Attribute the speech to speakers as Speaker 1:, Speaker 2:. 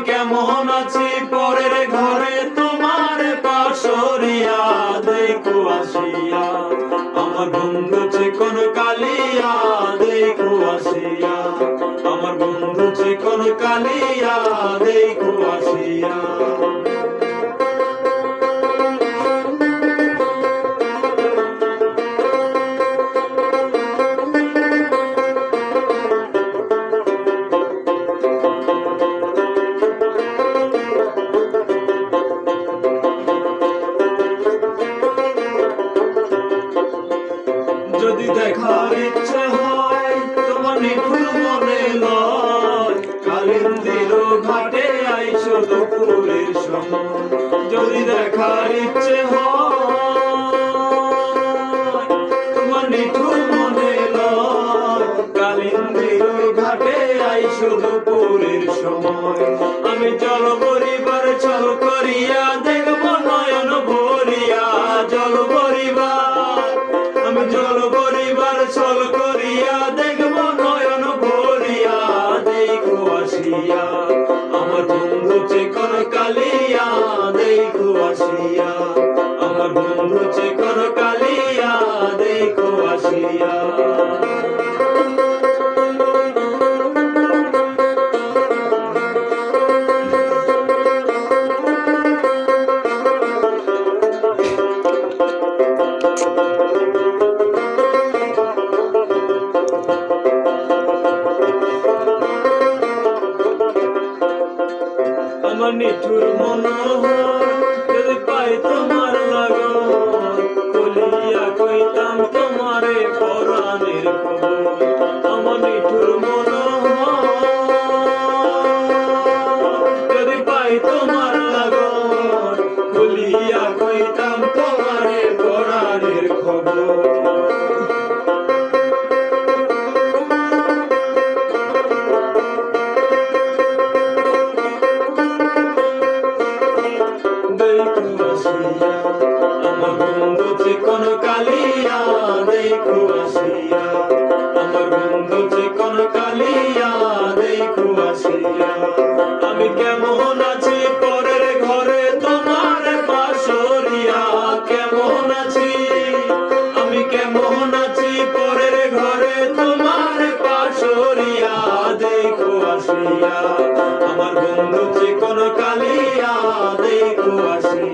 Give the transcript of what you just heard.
Speaker 1: কেমন আছি পরের ঘরে তোমার পাশরিয়া দেখো আসিয়া আমার বন্ধু চিকন কালিয়া দেখো আসিয়া আমার বন্ধু চিকন কালিয়া দেখো আসিয়া যদি দেখার ইচ্ছে হয় তোমার নিঠুর মনে লয় কালিন্দির ঘাটে আইসো দুপুরের সময় যদি দেখার ইচ্ছে হয় তোমার নিঠুর মনে লয় কালিন্দির ঘাটে আইসো দুপুরের সময় আমি জল বরিবার ছল করিয়া দেখব নয়ন ভরিয়া জল বরিবার আমি জল বরিবার ছল করিয়া দেখব নয়ন ভরিয়া দেখো আসিয়া আমার বন্ধু চিকন কালিয়া দেখো আসিয়া আমার বন্ধু চিকন কালিয়া দেখো আসিয়া আমার নিঠুর মনোহর যদি পাই তোমার লাগন বলিয়া কইতাম তোমারে পরাণের খবর আমার নিঠুর মনোহর যদি পাই তোমার লাগন বলিয়া কইতাম তোমারে পরাণের খবর আমার বন্ধু চিকন কালিয়া দেখো আসিয়া আমার বন্ধু চিকন কালিয়া দেখো আসিয়া আমি কেমন আছি পরের ঘরে তোমার পাশরিয়া কেমন আছি আমি কেমন আছি পরের ঘরে তোমার পাশরিয়া দেখো আসিয়া আমার বন্ধু চিকন কালিয়া দেখো আসিয়া